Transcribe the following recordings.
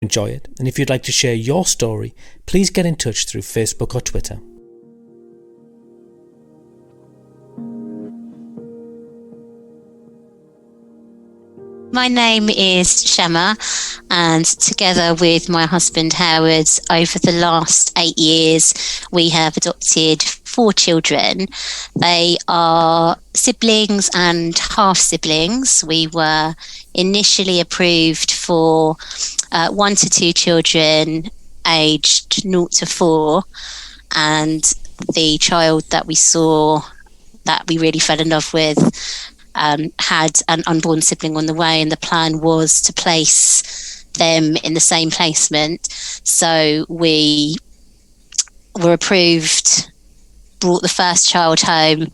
Enjoy it, and if you'd like to share your story, please get in touch through Facebook or Twitter. My name is Shama, and together with my husband Howard, over the last 8 years, we have adopted 4 children. They are siblings and half-siblings. We were initially approved for 1 to 2 children aged 0 to 4, and the child that we saw that we really fell in love with had an unborn sibling on the way, and the plan was to place them in the same placement. So we were approved, brought the first child home.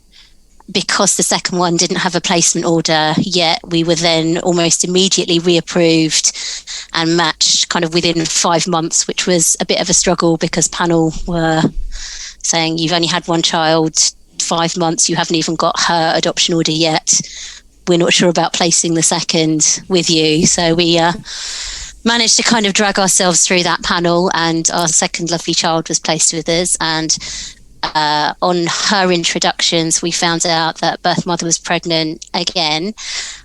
Because the second one didn't have a placement order yet, we were then almost immediately reapproved and matched kind of within 5 months, which was a bit of a struggle because panel were saying, you've only had one child, 5 months, you haven't even got her adoption order yet. We're not sure about placing the second with you. So we managed to kind of drag ourselves through that panel, and our second lovely child was placed with us. And on her introductions, we found out that birth mother was pregnant again,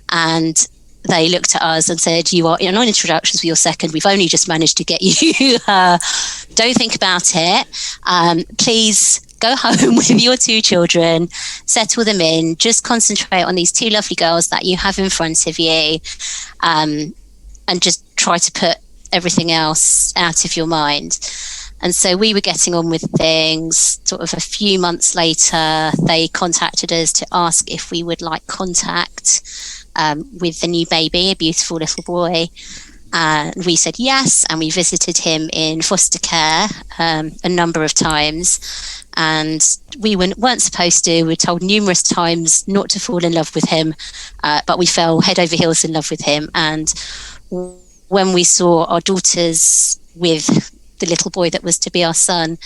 and they looked at us and said, you are on introductions with your second, we've only just managed to get you don't think about it, please go home with your 2 children, settle them in, just concentrate on these 2 lovely girls that you have in front of you, and just try to put everything else out of your mind. And so we were getting on with things. Sort of a few months later, they contacted us to ask if we would like contact with the new baby, a beautiful little boy. We said yes, and we visited him in foster care a number of times. And we weren't supposed to. We were told numerous times not to fall in love with him, but we fell head over heels in love with him. And when we saw our daughters with the little boy that was to be our son,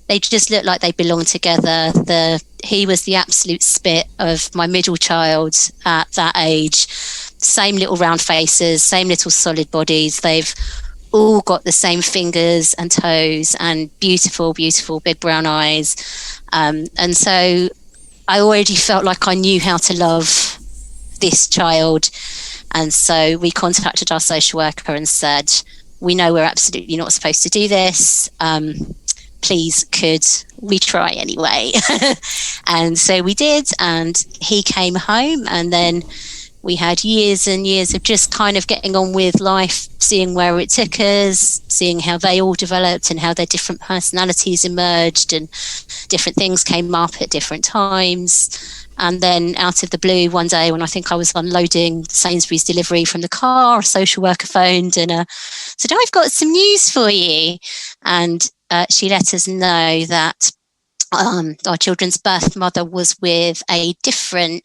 they just looked like they belonged together. He was the absolute spit of my middle child at that age. Same little round faces, same little solid bodies. They've all got the same fingers and toes and beautiful, beautiful big brown eyes. And so I already felt like I knew how to love this child. And so we contacted our social worker and said, we know we're absolutely not supposed to do this. Please, could we try anyway? And so we did, and he came home, and then we had years and years of just kind of getting on with life, seeing where it took us, seeing how they all developed and how their different personalities emerged and different things came up at different times. And then out of the blue, one day when I think I was unloading Sainsbury's delivery from the car, a social worker phoned and said, I've got some news for you. And she let us know that our children's birth mother was with a different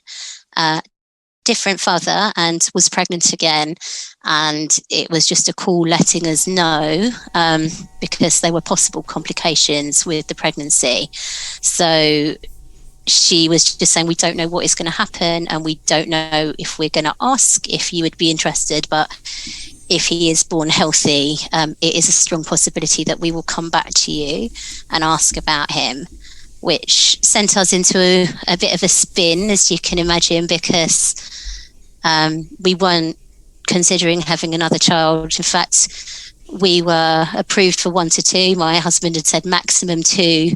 father and was pregnant again. And it was just a call letting us know because there were possible complications with the pregnancy. So she was just saying, we don't know what is going to happen, and we don't know if we're going to ask if you would be interested, but if he is born healthy, it is a strong possibility that we will come back to you and ask about him, which sent us into a bit of a spin, as you can imagine, because we weren't considering having another child. In fact, we were approved for 1 to 2. My husband had said maximum 2,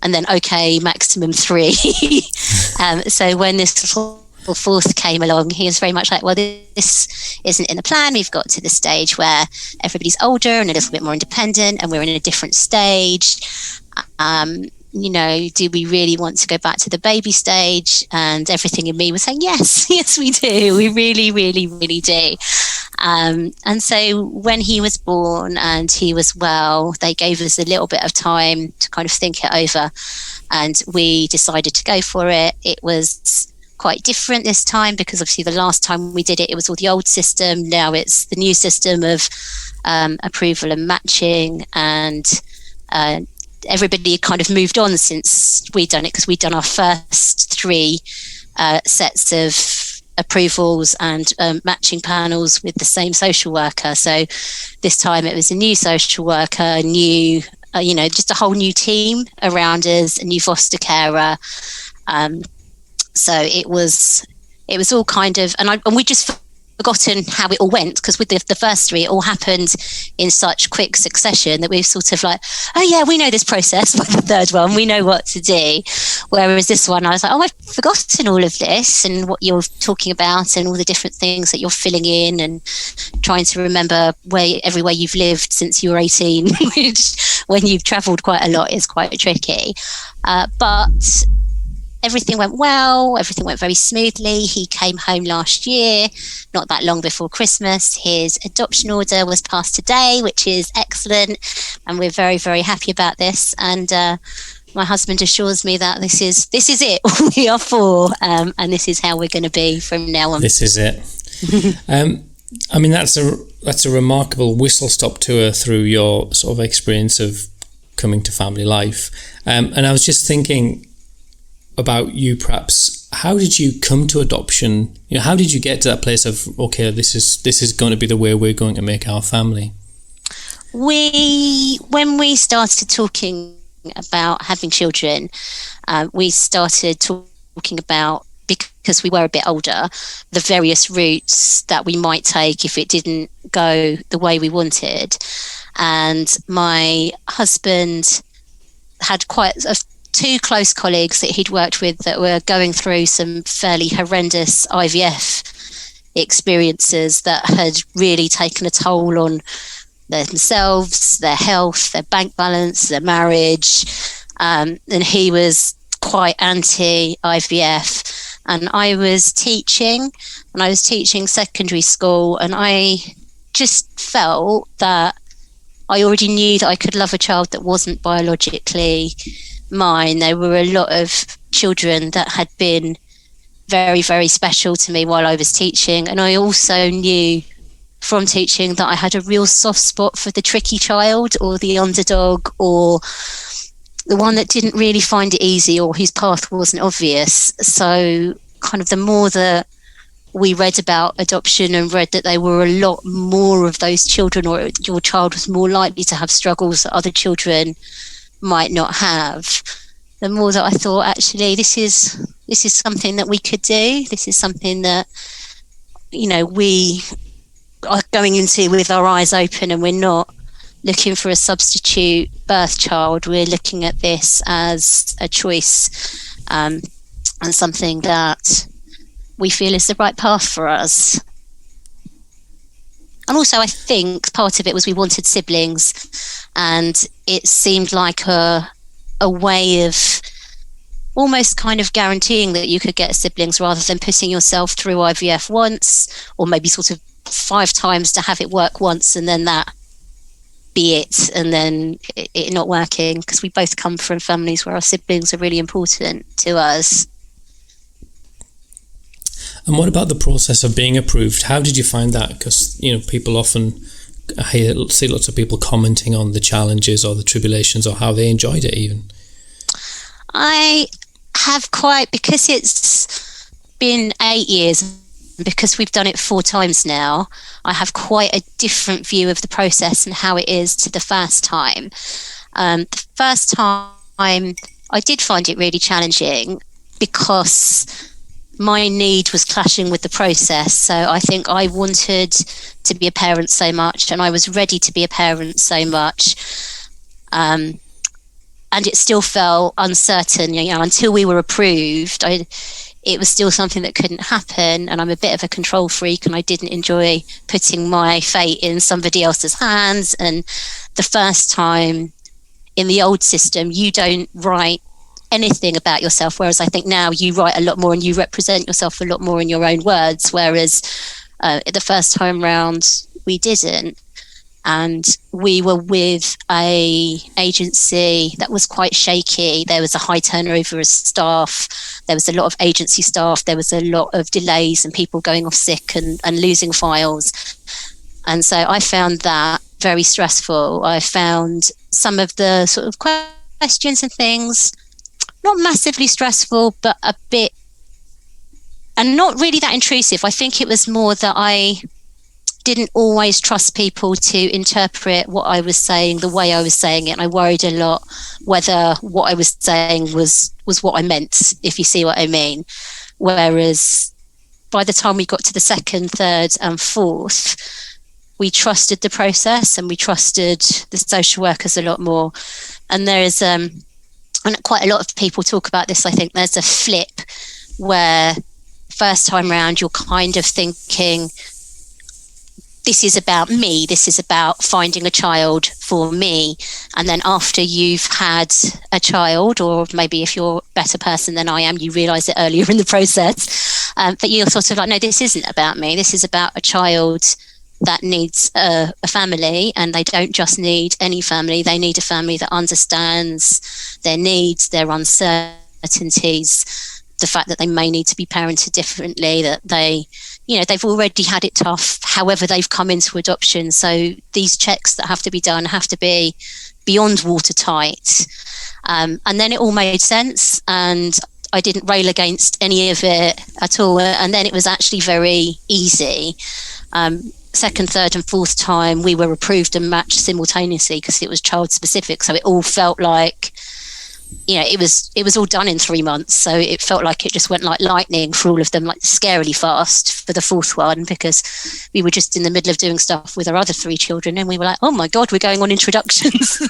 and then okay, maximum 3. So when this fourth came along, he was very much like, well, this isn't in the plan. We've got to the stage where everybody's older and a little bit more independent, and we're in a different stage. Do we really want to go back to the baby stage? And everything in me was saying, yes, we do. We really, really, really do. And so when he was born and he was well, they gave us a little bit of time to kind of think it over, and we decided to go for it. It was quite different this time because obviously the last time we did it, it was all the old system. Now it's the new system of approval and matching, and everybody had kind of moved on since we'd done it, because we'd done our first 3 sets of approvals and matching panels with the same social worker. So this time it was a new social worker, new, just a whole new team around us, a new foster carer. So it was all kind of, and we just forgotten how it all went, because with the first three, it all happened in such quick succession that we've sort of like, oh yeah, we know this process. By the third one, we know what to do. Whereas this one, I was like, oh, I've forgotten all of this and what you're talking about and all the different things that you're filling in and trying to remember everywhere you've lived since you were 18, which when you've travelled quite a lot is quite tricky. But everything went well. Everything went very smoothly. He came home last year, not that long before Christmas. His adoption order was passed today, which is excellent. And we're very, very happy about this. And my husband assures me that this is it. We are four. And this is how we're going to be from now on. This is it. I mean, that's a remarkable whistle-stop tour through your sort of experience of coming to family life. And I was just thinking about you, perhaps, how did you come to adoption? How did you get to that place of, okay, this is going to be the way we're going to make our family? When we started talking about having children, we started talking about, because we were a bit older, the various routes that we might take if it didn't go the way we wanted. And my husband had quite two close colleagues that he'd worked with that were going through some fairly horrendous IVF experiences that had really taken a toll on themselves, their health, their bank balance, their marriage. And he was quite anti-IVF. And I was teaching secondary school, and I just felt that I already knew that I could love a child that wasn't biologically mine. There were a lot of children that had been very, very special to me while I was teaching. And I also knew from teaching that I had a real soft spot for the tricky child, or the underdog, or the one that didn't really find it easy, or whose path wasn't obvious. So kind of the more that we read about adoption and read that there were a lot more of those children, or your child was more likely to have struggles that other children might not have, the more that I thought, actually, this is something that we could do. This is something that, we are going into with our eyes open, and we're not looking for a substitute birth child. We're looking at this as a choice, and something that we feel is the right path for us. And also, I think part of it was we wanted siblings, and it seemed like a way of almost kind of guaranteeing that you could get siblings, rather than putting yourself through IVF once, or maybe sort of 5 times to have it work once and then that be it, and then it not working, because we both come from families where our siblings are really important to us. And what about the process of being approved? How did you find that? Because, people often, see lots of people commenting on the challenges or the tribulations, or how they enjoyed it even. I have because it's been 8 years, because we've done it 4 times now, I have quite a different view of the process and how it is to the first time. The first time I did find it really challenging, because my need was clashing with the process. So I think I wanted to be a parent so much, and I was ready to be a parent so much. And it still felt uncertain, until we were approved. It was still something that couldn't happen. And I'm a bit of a control freak, and I didn't enjoy putting my fate in somebody else's hands. And the first time in the old system, you don't write anything about yourself, whereas I think now you write a lot more and you represent yourself a lot more in your own words, whereas the first time round we didn't. And we were with a agency that was quite shaky. There was a high turnover of staff. There was a lot of agency staff. There was a lot of delays and people going off sick and losing files. And so I found that very stressful. I found some of the sort of questions and things not massively stressful, but a bit and not really that intrusive. I think it was more that I didn't always trust people to interpret what I was saying the way I was saying it. And I worried a lot whether what I was saying was what I meant, if you see what I mean. Whereas by the time we got to the second, third and fourth, we trusted the process and we trusted the social workers a lot more. And there is, and quite a lot of people talk about this, I think there's a flip where first time round you're kind of thinking, this is about me, this is about finding a child for me. And then after you've had a child, or maybe if you're a better person than I am, you realise it earlier in the process, but you're sort of like, no, this isn't about me, this is about a child that needs a family, and they don't just need any family, they need a family that understands their needs, their uncertainties, the fact that they may need to be parented differently, that they've already had it tough, however they've come into adoption. So these checks that have to be done have to be beyond watertight. And then it all made sense, and I didn't rail against any of it at all. And then it was actually very easy. Second, third and fourth time, we were approved and matched simultaneously because it was child specific. So it all felt like, it was all done in 3 months. So it felt like it just went like lightning for all of them, like scarily fast for the fourth one, because we were just in the middle of doing stuff with our other 3 children, and we were like, oh my God, we're going on introductions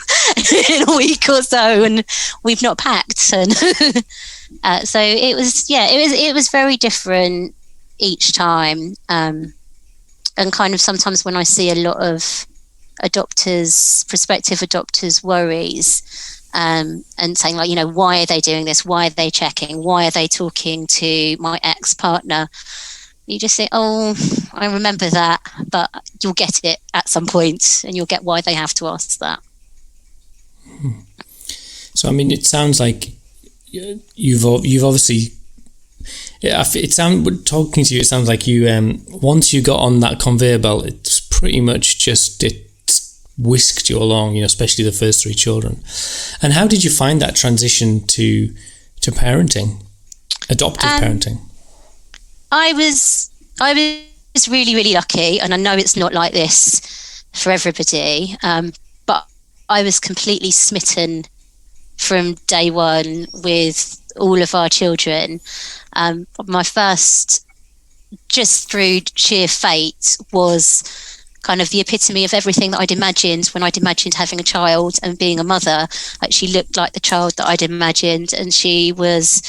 in a week or so, and we've not packed. And so it was very different each time. And kind of sometimes when I see a lot of prospective adopters worries, and saying like, why are they doing this? Why are they checking? Why are they talking to my ex-partner? You just say, oh, I remember that, but you'll get it at some point, and you'll get why they have to ask that. So, I mean, it sounds like you've obviously, talking to you, it sounds like you, once you got on that conveyor belt, it's pretty much just, it whisked you along, especially the first 3 children. And how did you find that transition to parenting, adoptive parenting? I was really, really lucky, and I know it's not like this for everybody, but I was completely smitten from day one with all of our children. My first, just through sheer fate, was kind of the epitome of everything that I'd imagined when I'd imagined having a child and being a mother. Like, she looked like the child that I'd imagined, and she was,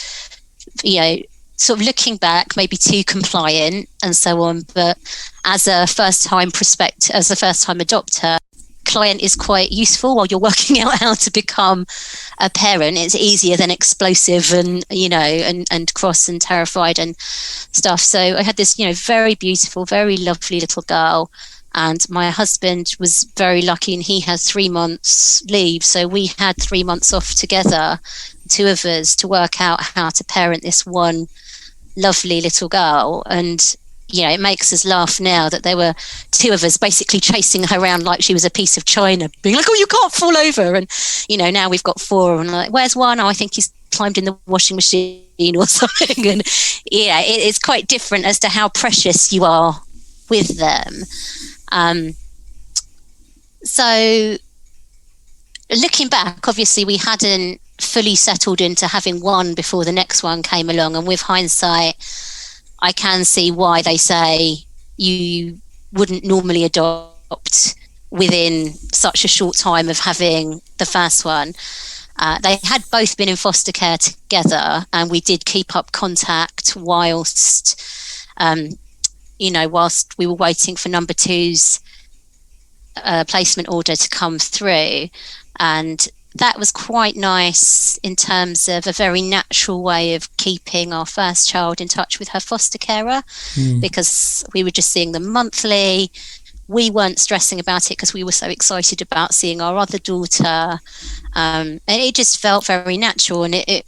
sort of looking back, maybe too compliant and so on. But as a first-time adopter, client is quite useful while you're working out how to become a parent. It's easier than explosive and and cross and terrified and stuff. So I had this very beautiful, very lovely little girl, and my husband was very lucky, and he had 3 months leave, so we had 3 months off together, 2 of us, to work out how to parent this one lovely little girl. And it makes us laugh now that there were 2 of us basically chasing her around like she was a piece of china, being like, oh, you can't fall over. And, now we've got 4, and like, where's one? Oh, I think he's climbed in the washing machine or something. And it's quite different as to how precious you are with them. So looking back, obviously we hadn't fully settled into having one before the next one came along. And with hindsight, I can see why they say you wouldn't normally adopt within such a short time of having the first one. They had both been in foster care together, and we did keep up contact whilst we were waiting for number 2's placement order to come through. And that was quite nice in terms of a very natural way of keeping our first child in touch with her foster carer, because we were just seeing them monthly. We weren't stressing about it because we were so excited about seeing our other daughter. And it just felt very natural, and it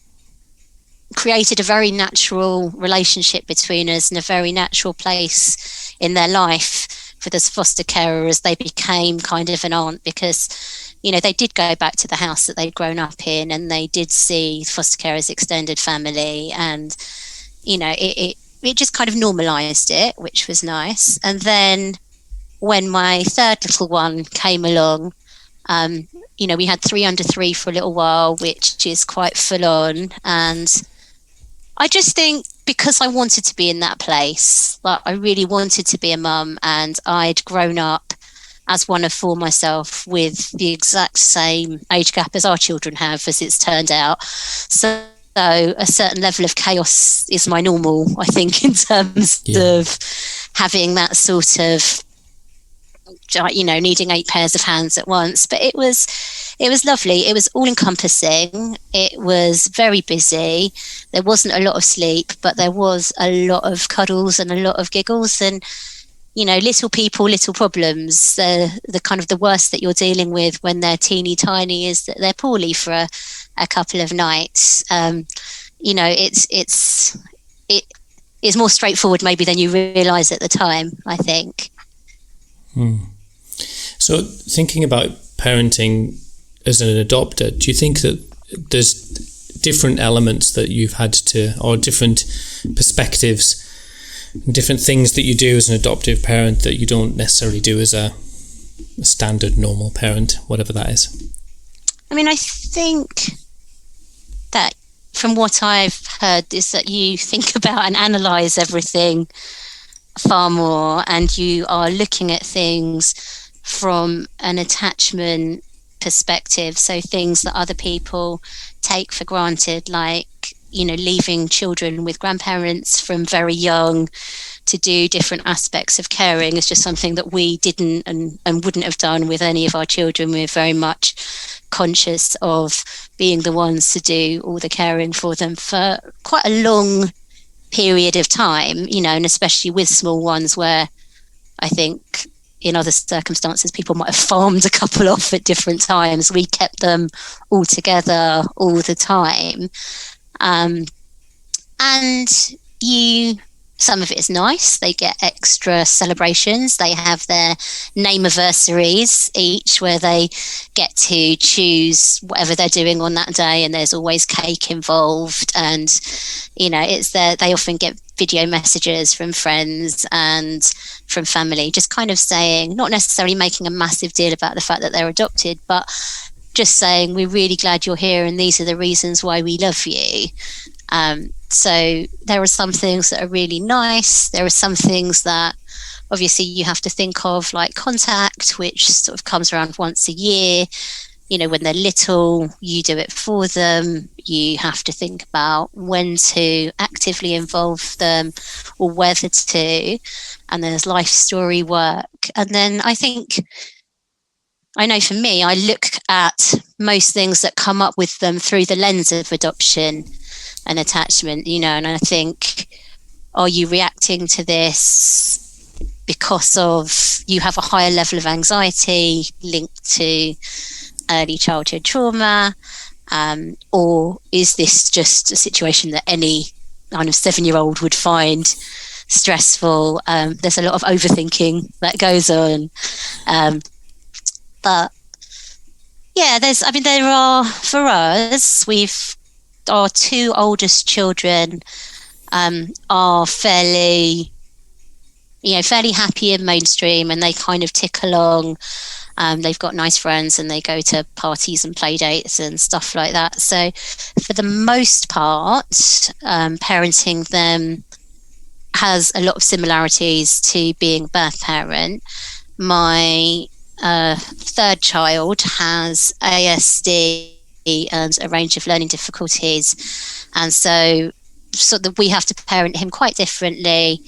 created a very natural relationship between us and a very natural place in their life for this foster carer as they became kind of an aunt, because they did go back to the house that they'd grown up in, and they did see foster care as extended family. And it it just kind of normalized it, which was nice. And then when my third little one came along, we had 3 under 3 for a little while, which is quite full on. And I just think because I wanted to be in that place, like I really wanted to be a mum, and I'd grown up as one of 4 myself with the exact same age gap as our children have, as it's turned out. So a certain level of chaos is my normal, I think, in terms of having that sort of, needing 8 pairs of hands at once. But it was lovely. It was all encompassing. It was very busy. There wasn't a lot of sleep, but there was a lot of cuddles and a lot of giggles, and little people, little problems. The kind of the worst that you're dealing with when they're teeny tiny is that they're poorly for a couple of nights. It's more straightforward maybe than you realise at the time, I think. So thinking about parenting as an adopter, do you think that there's different elements that you've had to, or different perspectives, different things that you do as an adoptive parent that you don't necessarily do as a standard normal parent, whatever that is? I mean, I think that from what I've heard is that you think about and analyse everything far more, and you are looking at things from an attachment perspective. So things that other people take for granted, like leaving children with grandparents from very young to do different aspects of caring, is just something that we didn't and wouldn't have done with any of our children. We're very much conscious of being the ones to do all the caring for them for quite a long period of time, and especially with small ones, where I think in other circumstances people might have farmed a couple off at different times. We kept them all together all the time. And some of it is nice. They get extra celebrations. They have their name-iversaries each, where they get to choose whatever they're doing on that day, and there's always cake involved. And they often get video messages from friends and from family, just kind of saying, not necessarily making a massive deal about the fact that they're adopted, but just saying, we're really glad you're here, and these are the reasons why we love you. So there are some things that are really nice. There are some things that obviously you have to think of, like contact, which sort of comes around once a year. When they're little, you do it for them. You have to think about when to actively involve them or whether to. And there's life story work. And then I know for me, I look at most things that come up with them through the lens of adoption and attachment, and I think, are you reacting to this because of you have a higher level of anxiety linked to early childhood trauma, or is this just a situation that any kind of 7-year-old would find stressful? There's a lot of overthinking that goes on, but yeah, there are, for us, our 2 oldest children are fairly happy and mainstream, and they kind of tick along. They've got nice friends, and they go to parties and play dates and stuff like that. So for the most part, parenting them has a lot of similarities to being a birth parent. My third child has ASD and a range of learning difficulties, and so that we have to parent him quite differently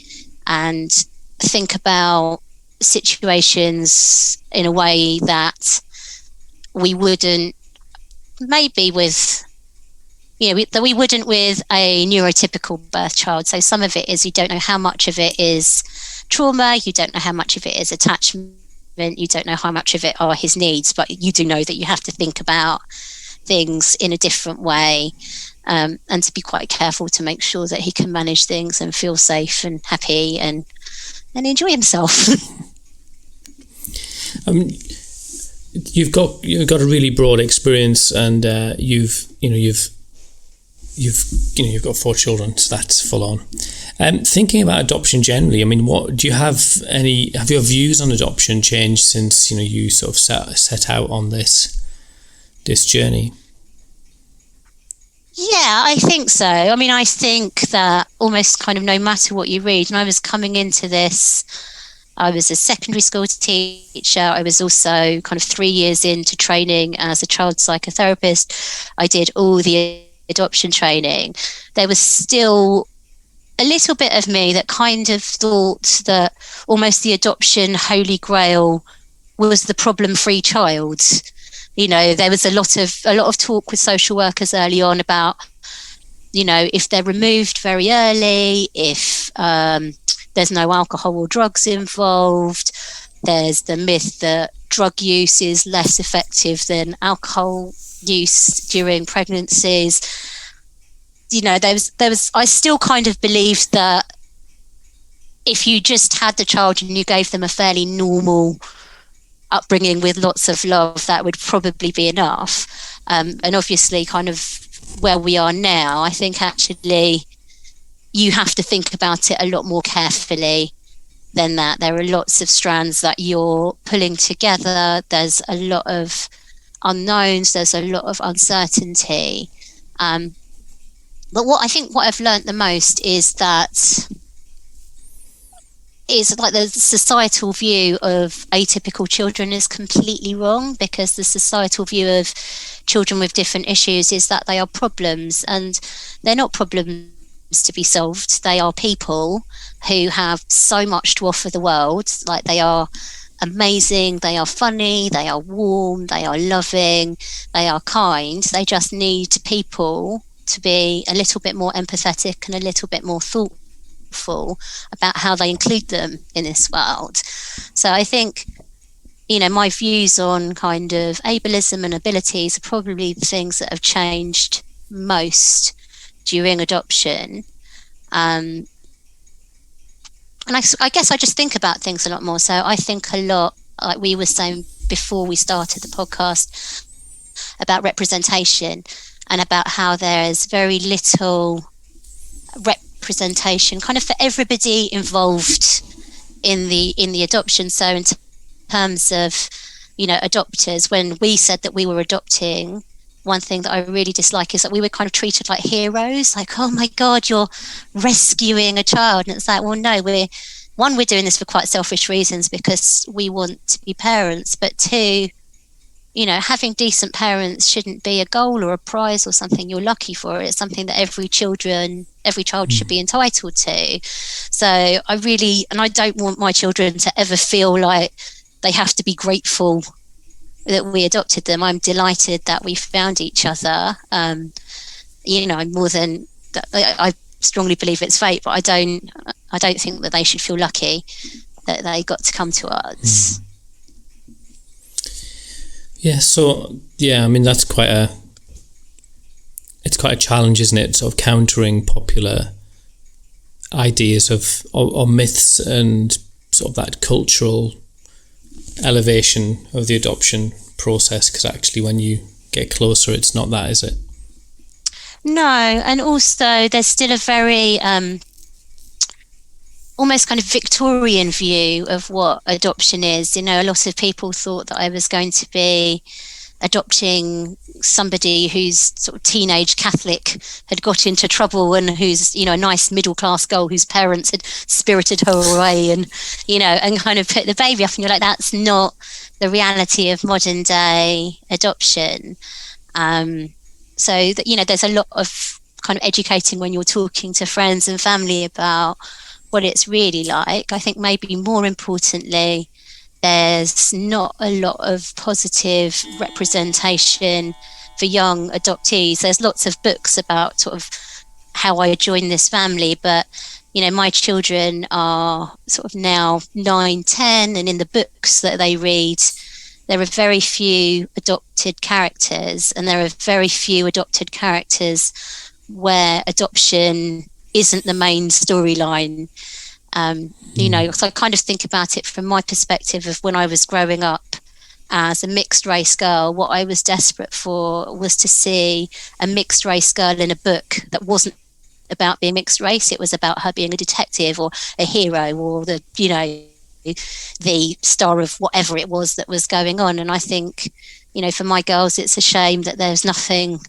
and think about situations in a way that we wouldn't maybe with that we wouldn't with a neurotypical birth child. So some of it is, you don't know how much of it is trauma, you don't know how much of it is attachment, you don't know how much of it are his needs, but you do know that you have to think about things in a different way, and to be quite careful to make sure that he can manage things and feel safe and happy and enjoy himself. You've got a really broad experience, and you've you've got 4 children, so that's full on. Thinking about adoption generally, I mean, have your views on adoption changed since you sort of set out on this journey? Yeah, I think so. I mean, I think that almost kind of no matter what you read, and I was coming into this, I was a secondary school teacher. I was also kind of 3 years into training as a child psychotherapist. I did all the adoption training. There was still a little bit of me that kind of thought that almost the adoption holy grail was the problem-free child. There was a lot of talk with social workers early on about, if they're removed very early, if there's no alcohol or drugs involved, there's the myth that drug use is less effective than alcohol use during pregnancies. I still kind of believed that if you just had the child and you gave them a fairly normal upbringing with lots of love, that would probably be enough. And obviously, kind of where we are now, I think actually you have to think about it a lot more carefully than that. There are lots of strands that you're pulling together. There's a lot of unknowns. There's a lot of uncertainty. But what I've learned the most is that it's like the societal view of atypical children is completely wrong, because the societal view of children with different issues is that they are problems, and they're not problems to be solved. They are people who have so much to offer the world. Like, they are amazing, they are funny, they are warm, they are loving, they are kind. They just need people to be a little bit more empathetic and a little bit more thoughtful about how they include them in this world. So I think, my views on kind of ableism and abilities are probably the things that have changed most during adoption. And I guess I just think about things a lot more. So I think a lot, like we were saying before we started the podcast, about representation and about how there is very little representation kind of for everybody involved in the adoption. So in terms of, adopters, when we said that we were adopting, one thing that I really dislike is that we were kind of treated like heroes, like, oh my God, you're rescuing a child. And it's like, well, no, we're doing this for quite selfish reasons because we want to be parents, but two, having decent parents shouldn't be a goal or a prize or something you're lucky for. It's something that every child should be entitled to. So I don't want my children to ever feel like they have to be grateful that we adopted them. I'm delighted that we found each other. More than that, I strongly believe it's fate, but I don't think that they should feel lucky that they got to come to us. Yeah, so I mean that's quite a challenge, isn't it? Sort of countering popular ideas or myths and sort of that cultural elevation of the adoption process, because actually when you get closer it's not that, is it? No, and also there's still a very almost kind of Victorian view of what adoption is. A lot of people thought that I was going to be adopting somebody whose sort of teenage Catholic had got into trouble and who's, a nice middle class girl whose parents had spirited her away and kind of put the baby up, and you're like, that's not the reality of modern day adoption. So that, there's a lot of kind of educating when you're talking to friends and family about what it's really like. I think maybe more importantly, there's not a lot of positive representation for young adoptees. There's lots of books about sort of how I joined this family, but my children are sort of now 9, 10, and in the books that they read, there are very few adopted characters, and there are very few adopted characters where adoption isn't the main storyline. So I kind of think about it from my perspective of when I was growing up as a mixed race girl, what I was desperate for was to see a mixed race girl in a book that wasn't about being mixed race. It was about her being a detective or a hero or the star of whatever it was that was going on. And I think, for my girls, it's a shame that there's nothing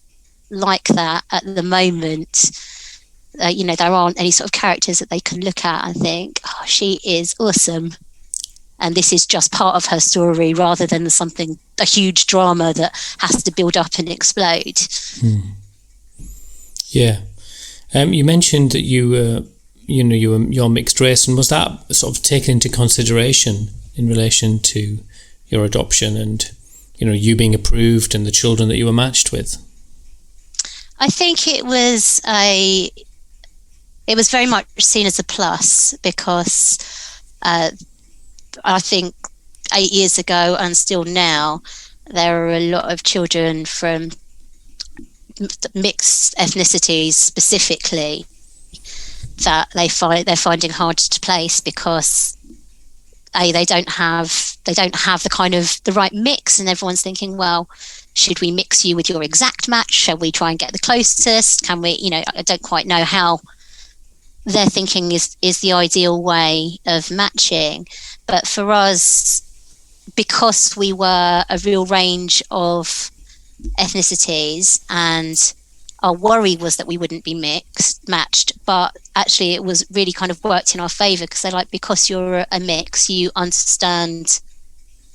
like that at the moment. There aren't any sort of characters that they can look at and think, oh, she is awesome. And this is just part of her story rather than a huge drama that has to build up and explode. Yeah. You mentioned that you're mixed race, and was that sort of taken into consideration in relation to your adoption and, you being approved and the children that you were matched with? I think it was very much seen as a plus, because I think 8 years ago and still now, there are a lot of children from mixed ethnicities specifically that they're finding hard to place, because they don't have the right mix, and everyone's thinking, well, should we mix you with your exact match? Shall we try and get the closest? Can we, I don't quite know how their thinking is the ideal way of matching. But for us, because we were a real range of ethnicities, and our worry was that we wouldn't be matched, but actually it was really kind of worked in our favor, because they're like, because you're a mix, you understand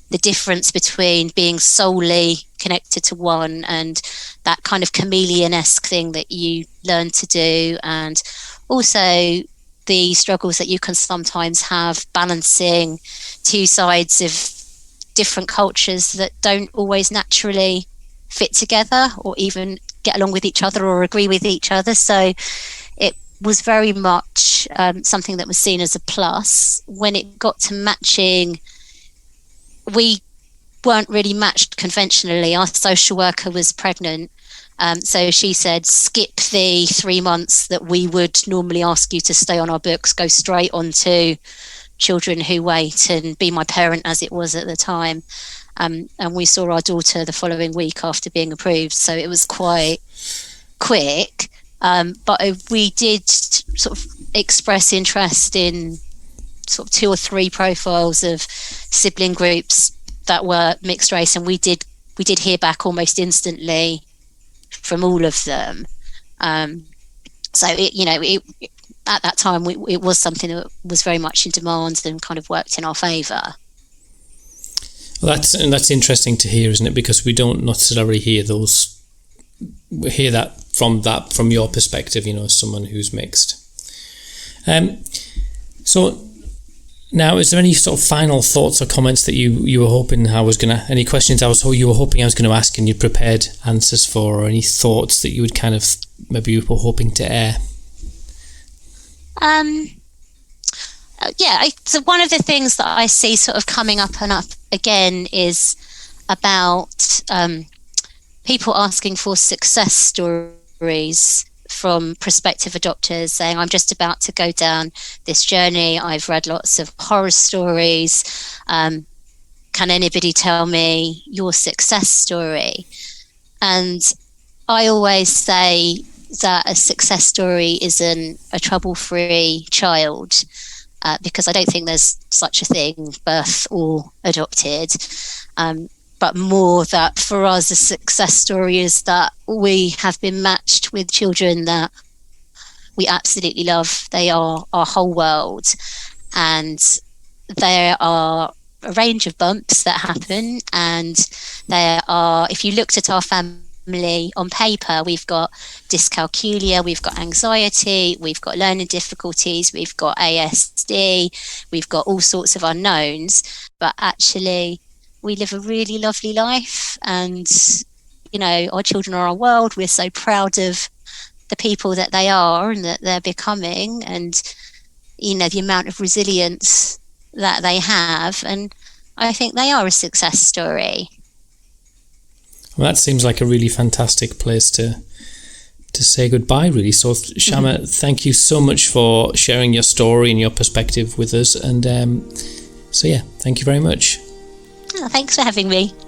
the difference between being solely connected to one and that kind of chameleon-esque thing that you learn to do, and also the struggles that you can sometimes have balancing two sides of different cultures that don't always naturally fit together or even get along with each other or agree with each other. So it was very much something that was seen as a plus. When it got to matching, we weren't really matched conventionally. Our social worker was pregnant, so she said, skip the 3 months that we would normally ask you to stay on our books, go straight on to Children Who Wait and Be My Parent, as it was at the time. And we saw our daughter the following week after being approved, so it was quite quick. But we did sort of express interest in sort of 2 or 3 profiles of sibling groups that were mixed race, and we did hear back almost instantly from all of them. So at that time it was something that was very much in demand and kind of worked in our favour. Well, that's interesting to hear, isn't it? Because we don't necessarily hear that from your perspective, as someone who's mixed. So now, is there any sort of final thoughts or comments that you were hoping any questions you were hoping I was going to ask and you prepared answers for, or any thoughts that you would kind of maybe you were hoping to air? So one of the things that I see sort of coming up and up again is about people asking for success stories from prospective adopters, saying, I'm just about to go down this journey. I've read lots of horror stories. Can anybody tell me your success story? And I always say that a success story isn't a trouble-free child, because I don't think there's such a thing, birth or adopted. But more that for us, a success story is that we have been matched with children that we absolutely love. They are our whole world. And there are a range of bumps that happen. And there are, if you looked at our family on paper, we've got dyscalculia, we've got anxiety, we've got learning difficulties, we've got ASD, we've got all sorts of unknowns. But actually, we live a really lovely life, and our children are our world. We're so proud of the people that they are and that they're becoming, and the amount of resilience that they have, and I think they are a success story. Well, that seems like a really fantastic place to say goodbye, really. So Shama, thank you so much for sharing your story and your perspective with us, and thank you very much. Thanks for having me.